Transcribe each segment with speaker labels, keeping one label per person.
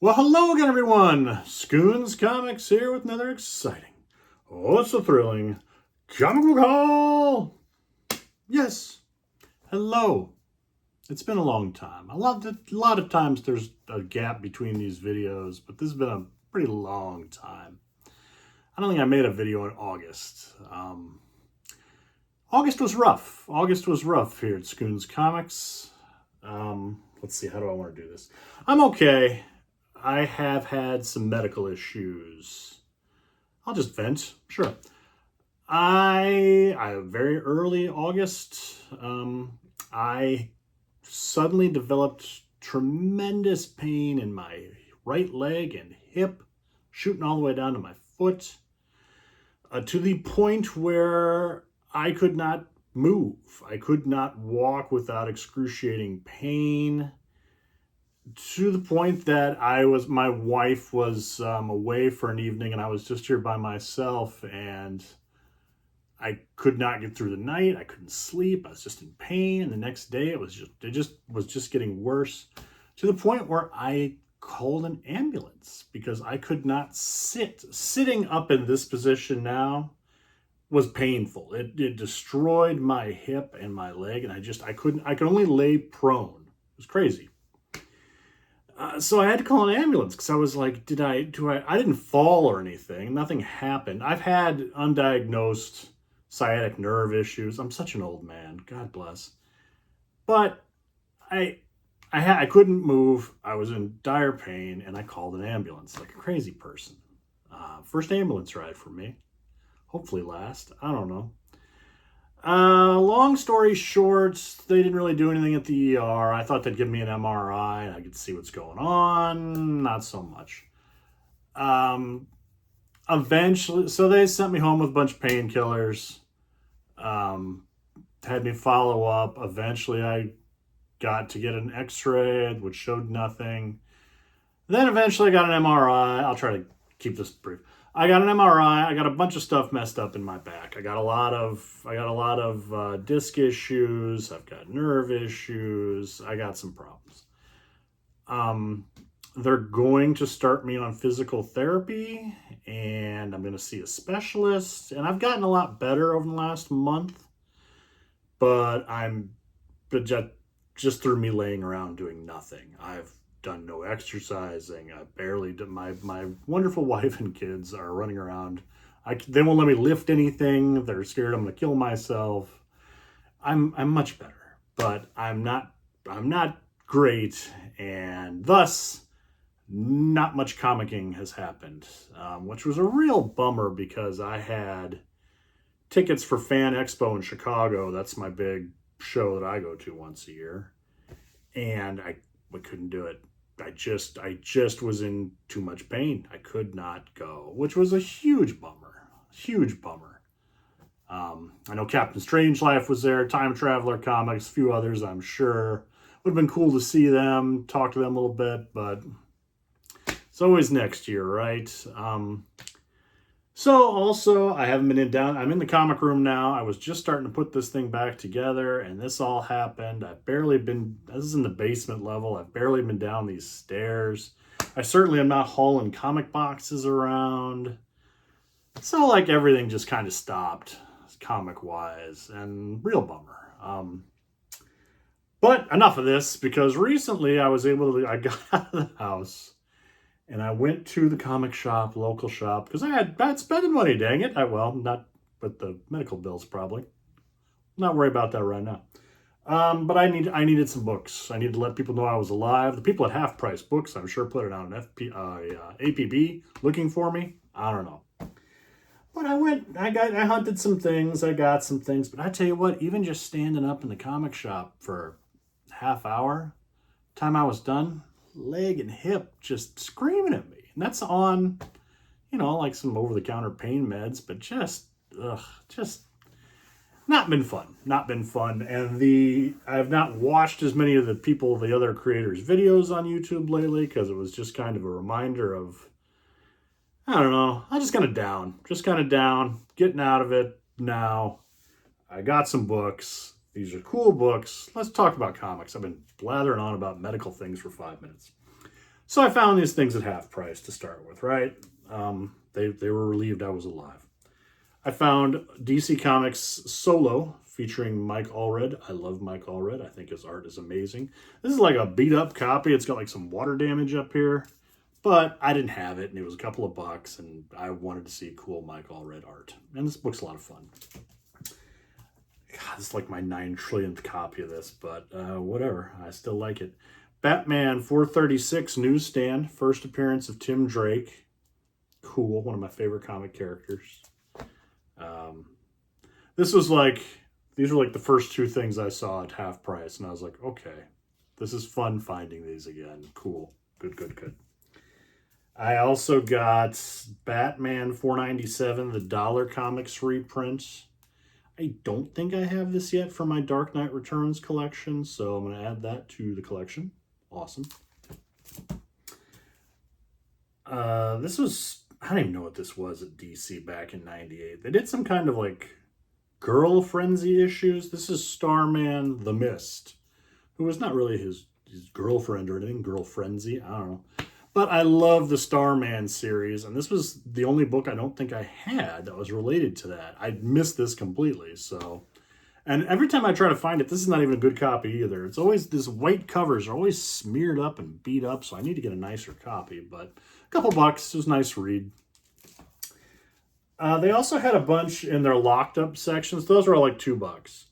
Speaker 1: Well, hello again, everyone. Scoons Comics here with another exciting, also thrilling comic book haul. Yes, hello. It's been a long time. A lot of times there's a gap between these videos, but this has been a pretty long time. I don't think I made a video in August. August was rough. August was rough here at Scoons Comics. Let's see, how do I want to do this? I'm okay. I have had some medical issues. I'll just vent, sure. I very early August, I suddenly developed tremendous pain in my right leg and hip, shooting all the way down to my foot, to the point where I could not move. I could not walk without excruciating pain, to the point that my wife was away for an evening and I was just here by myself, and I could not get through the night. I couldn't sleep. I was just in pain. And the next day it was just getting worse, to the point where I called an ambulance because I could not sit. Sitting up in this position now was painful. It destroyed my hip and my leg, and I could only lay prone. It was crazy. So I had to call an ambulance because I was like, I didn't fall or anything. Nothing happened. I've had undiagnosed sciatic nerve issues. I'm such an old man. God bless. But I couldn't move. I was in dire pain, and I called an ambulance like a crazy person. First ambulance ride for me. Hopefully last. I don't know. Long story short, they didn't really do anything at the ER. I thought they'd give me an MRI and I could see what's going on. Not so much. Eventually, so they sent me home with a bunch of painkillers. Had me follow up. Eventually, I got to get an X-ray, which showed nothing. Then eventually, I got an MRI. I'll try to keep this brief. I got an MRI. I got a bunch of stuff messed up in my back. I got a lot of disc issues. I've got nerve issues. I got some problems. They're going to start me on physical therapy, and I'm going to see a specialist. And I've gotten a lot better over the last month, but just through me laying around doing nothing. I've done no exercising. I barely did. My wonderful wife and kids are running around. They won't let me lift anything. They're scared I'm going to kill myself. I'm much better, but I'm not great, and thus not much comicking has happened, which was a real bummer because I had tickets for Fan Expo in Chicago. That's my big show that I go to once a year, and I couldn't do it. I just was in too much pain. I could not go, which was a huge bummer. Huge bummer. I know Captain Strangelove was there, Time Traveler Comics, a few others, I'm sure. Would have been cool to see them, talk to them a little bit, but it's always next year, right? So also, I haven't been I'm in the comic room now. I was just starting to put this thing back together, and this all happened. This is in the basement level. I've barely been down these stairs. I certainly am not hauling comic boxes around. So, like, everything just kind of stopped, comic-wise, and real bummer. But enough of this, because recently I got out of the house, and I went to the comic shop, local shop, because I had bad spending money, dang it. Not with the medical bills, probably. Not worry about that right now. But I needed some books. I needed to let people know I was alive. The people at Half Price Books, I'm sure, put it on an APB looking for me. I don't know. But I hunted some things. I got some things. But I tell you what, even just standing up in the comic shop for half hour, time I was done, leg and hip just screaming at me. And that's on, like some over-the-counter pain meds, but just not been fun. Not been fun. And I've not watched as many of the other creators' videos on YouTube lately, because it was just kind of a reminder of, I don't know, I'm just kind of down, getting out of it now. I got some books. These are cool books. Let's talk about comics. I've been blathering on about medical things for 5 minutes. So I found these things at half price to start with, right? They were relieved I was alive. I found DC Comics Solo featuring Mike Allred. I love Mike Allred. I think his art is amazing. This is like a beat up copy. It's got like some water damage up here, but I didn't have it and it was a couple of bucks and I wanted to see cool Mike Allred art. And this book's a lot of fun. God, this is like my 9 trillionth copy of this, but whatever. I still like it. Batman 436 newsstand. First appearance of Tim Drake. Cool. One of my favorite comic characters. This was like, these were like the first 2 things I saw at half price. And I was like, okay, this is fun finding these again. Cool. Good, good, good. I also got Batman 497, the Dollar Comics reprint. I don't think I have this yet for my Dark Knight Returns collection, so I'm going to add that to the collection. Awesome. This was, I don't even know what this was at DC back in 98. They did some kind of like girl frenzy issues. This is Starman the Mist, who was not really his girlfriend or anything, girl frenzy, I don't know. But I love the Starman series, and this was the only book I don't think I had that was related to that. I missed this completely, so. And every time I try to find it, this is not even a good copy either. It's always, these white covers are always smeared up and beat up, so I need to get a nicer copy. But a couple bucks, it was a nice read. They also had a bunch in their locked up sections. Those were all like $2.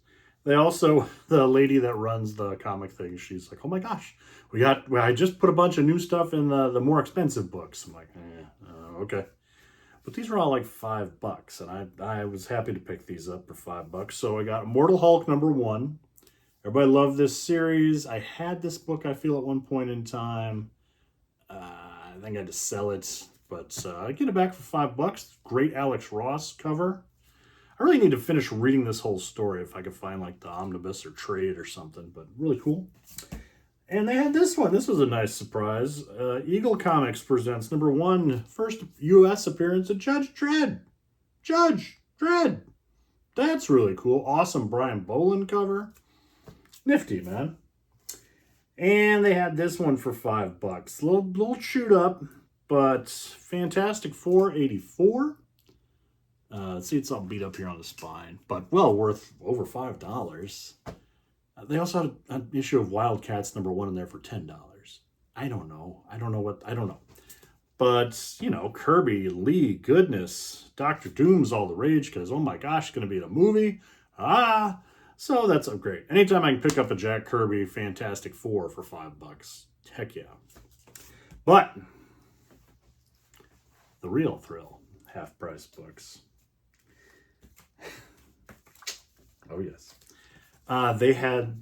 Speaker 1: They also, the lady that runs the comic thing, she's like, oh my gosh, I just put a bunch of new stuff in the more expensive books. I'm like, okay. But these were all like $5, and I was happy to pick these up for $5. So I got Immortal Hulk #1. Everybody loved this series. I had this book, I feel, at one point in time. I think I had to sell it, but I get it back for $5. Great Alex Ross cover. I really need to finish reading this whole story if I could find like the omnibus or trade or something, but really cool. And they had this one. This was a nice surprise. Eagle Comics presents #1, first U.S. appearance of Judge Dredd. Judge Dredd. That's really cool. Awesome Brian Boland cover. Nifty, man. And they had this one for $5. Little chewed up, but Fantastic Four 84. See, it's all beat up here on the spine, but well worth over $5. They also had an issue of Wildcats #1 in there for $10. I don't know. I don't know. But, you know, Kirby, Lee, goodness, Doctor Doom's all the rage because, oh my gosh, it's going to be in a movie. So that's great. Anytime I can pick up a Jack Kirby Fantastic Four for $5, heck yeah. But the real thrill, half-price books. Oh, yes. They had,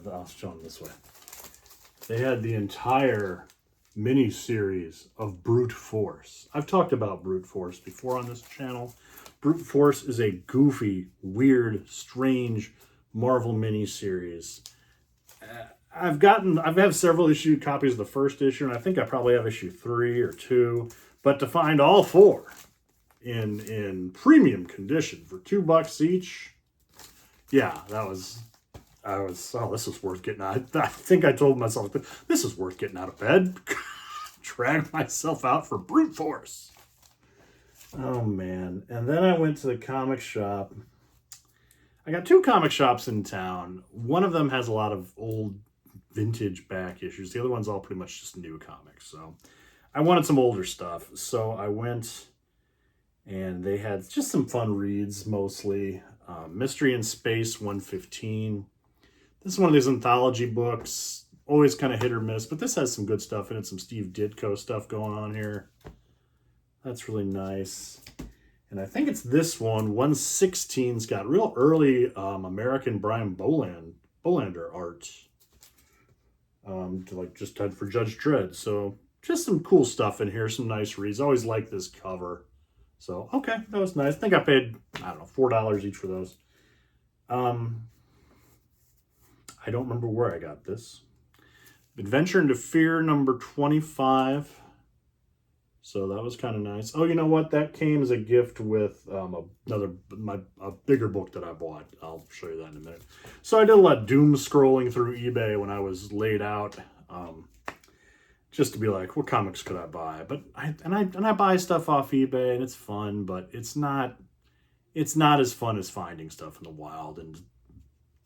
Speaker 1: I'll show them this way. They had the entire mini-series of Brute Force. I've talked about Brute Force before on this channel. Brute Force is a goofy, weird, strange Marvel mini-series. I've several copies of the first issue, and I think I probably have issue 3 or 2. But to find all 4 in premium condition for $2 each, yeah, this is worth getting out. I think I told myself, this is worth getting out of bed. Drag myself out for Brute Force. Oh, man. And then I went to the comic shop. I got 2 comic shops in town. One of them has a lot of old vintage back issues. The other one's all pretty much just new comics. So I wanted some older stuff. So I went, and they had just some fun reads, mostly. Mystery in Space 115. This is one of these anthology books. Always kind of hit or miss, but this has some good stuff in it. Some Steve Ditko stuff going on here. That's really nice. And I think it's this one. 116's got real early American Brian Bolander art. Just had for Judge Dredd. So just some cool stuff in here. Some nice reads. Always like this cover. So, okay, that was nice. I think I paid, I don't know, $4 each for those. I don't remember where I got this. Adventure into Fear #25. So that was kind of nice. Oh, you know what? That came as a gift with a bigger book that I bought. I'll show you that in a minute. So I did a lot of doom scrolling through eBay when I was laid out. just to be like, what comics could I buy? But I buy stuff off eBay and it's fun, but it's not as fun as finding stuff in the wild and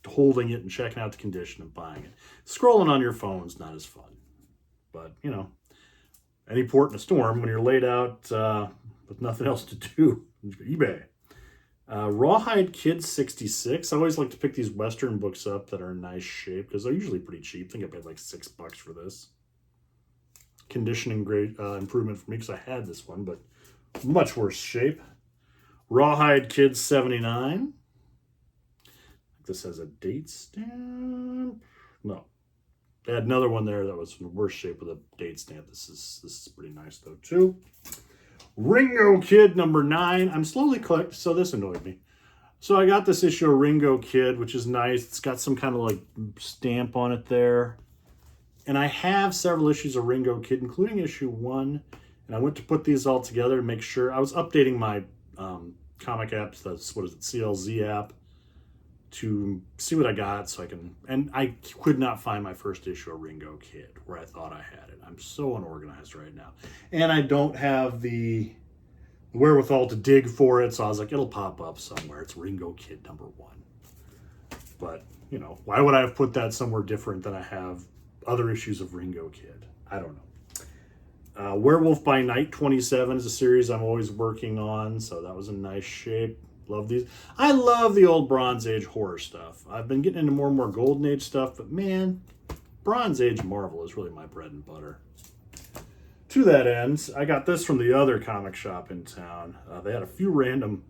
Speaker 1: holding it and checking out the condition and buying it. Scrolling on your phone's not as fun. But, you know, any port in a storm when you're laid out with nothing else to do, eBay. Rawhide Kid 66. I always like to pick these Western books up that are in nice shape because they're usually pretty cheap. I think I paid like $6 for this. Conditioning great improvement for me because I had this one, but much worse shape. Rawhide Kid 79. This has a date stamp. No. They had another one there that was in worse shape with a date stamp. This is pretty nice though too. Ringo Kid number 9. I'm slowly collecting, so this annoyed me. So I got this issue of Ringo Kid, which is nice. It's got some kind of like stamp on it there. And I have several issues of Ringo Kid, including issue 1. And I went to put these all together to make sure. I was updating my comic apps, that's, what is it, CLZ app, to see what I got so I can, and I could not find my first issue of Ringo Kid where I thought I had it. I'm so unorganized right now. And I don't have the wherewithal to dig for it, so I was like, it'll pop up somewhere. It's Ringo Kid number 1. But, you know, why would I have put that somewhere different than I have other issues of Ringo Kid? I don't know. Werewolf by Night 27 is a series I'm always working on, so that was in nice shape. Love these. I love the old Bronze Age horror stuff. I've been getting into more and more Golden Age stuff, but man, Bronze Age Marvel is really my bread and butter. To that end, I got this from the other comic shop in town. They had a few random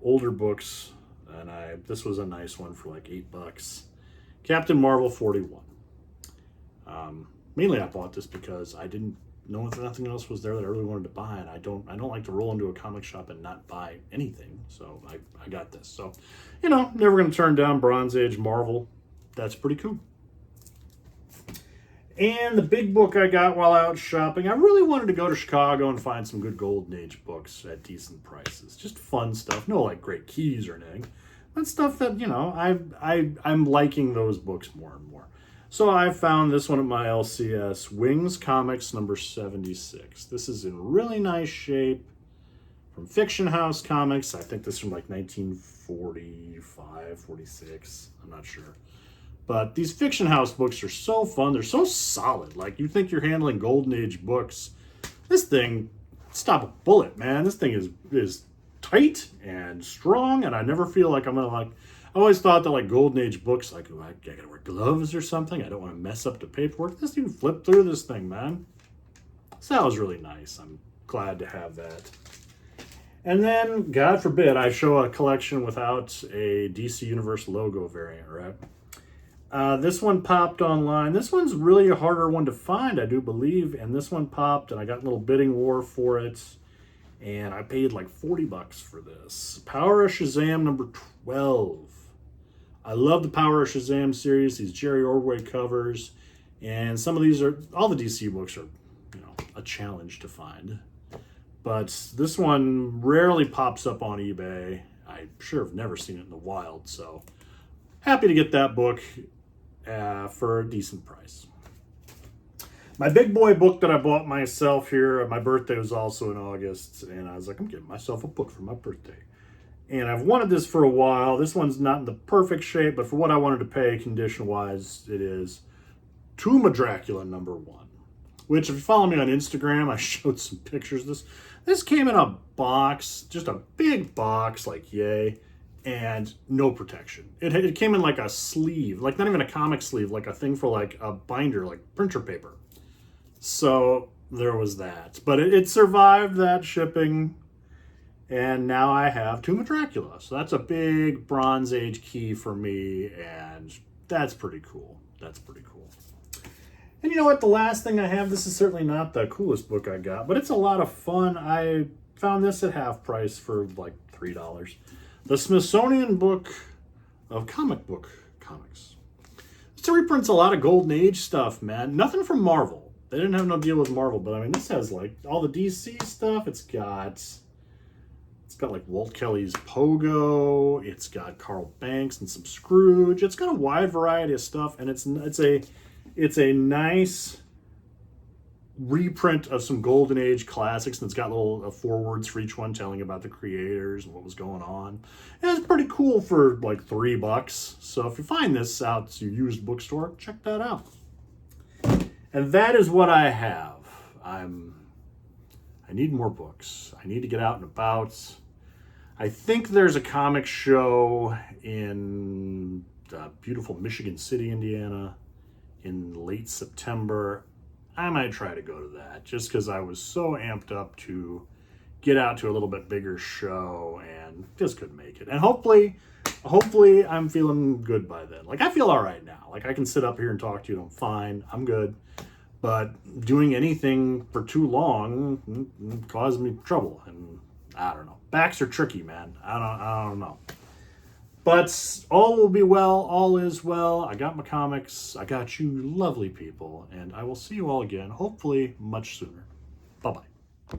Speaker 1: older books, and this was a nice one for like $8. Captain Marvel 41. Mainly I bought this because I didn't know if nothing else was there that I really wanted to buy, and I don't like to roll into a comic shop and not buy anything, so I got this. So, you know, never going to turn down Bronze Age Marvel. That's pretty cool. And the big book I got while out shopping, I really wanted to go to Chicago and find some good Golden Age books at decent prices. Just fun stuff, no like great keys or anything, but stuff that, you know, I'm liking those books more and more. So I found this one at my LCS, Wings Comics number 76. This is in really nice shape from Fiction House Comics. I think this is from like 1945, 46. I'm not sure. But these Fiction House books are so fun. They're so solid. Like, you think you're handling Golden Age books. This thing, stop a bullet, man. This thing is tight and strong, and I never feel like I'm going to like... I always thought that like Golden Age books, like, oh, I gotta wear gloves or something. I don't want to mess up the paperwork. This dude flipped through this thing, man. So that was really nice. I'm glad to have that. And then, God forbid, I show a collection without a DC Universe logo variant, right? This one popped online. This one's really a harder one to find, I do believe. And this one popped, and I got a little bidding war for it. And I paid like $40 for this. Power of Shazam number 12. I love the Power of Shazam series, these Jerry Ordway covers, and some of these are, all the DC books are, you know, a challenge to find. But this one rarely pops up on eBay. I sure have never seen it in the wild, so happy to get that book for a decent price. My big boy book that I bought myself here, my birthday was also in August, and I was like, I'm getting myself a book for my birthday. And I've wanted this for a while. This one's not in the perfect shape, but for what I wanted to pay condition-wise, it is Tomb of Dracula number 1. Which, if you follow me on Instagram, I showed some pictures. This came in a box, just a big box, like yay, and no protection. It came in like a sleeve, like not even a comic sleeve, like a thing for like a binder, like printer paper. So there was that. But it survived that shipping. And now I have Tomb of Dracula. So that's a big Bronze Age key for me. And that's pretty cool. That's pretty cool. And you know what? The last thing I have, this is certainly not the coolest book I got, but it's a lot of fun. I found this at half price for like $3. The Smithsonian Book of Comic Book Comics. This reprints a lot of Golden Age stuff, man. Nothing from Marvel. They didn't have no deal with Marvel, but I mean, this has like all the DC stuff. It's got like Walt Kelly's Pogo. It's got Carl Banks and some Scrooge. It's got a wide variety of stuff, and it's a nice reprint of some Golden Age classics, and it's got little forewords for each one telling about the creators and what was going on. And it's pretty cool for like $3. So if you find this out at your used bookstore, check that out. And that is what I have. I need more books. I need to get out and about. I think there's a comic show in beautiful Michigan City, Indiana, in late September. I might try to go to that just because I was so amped up to get out to a little bit bigger show and just couldn't make it. And hopefully I'm feeling good by then. Like, I feel all right now. Like, I can sit up here and talk to you and I'm fine. I'm good. But doing anything for too long caused me trouble. And I don't know. Backs are tricky, man. I don't know. But all will be well. All is well. I got my comics. I got you lovely people. And I will see you all again, hopefully much sooner. Bye-bye.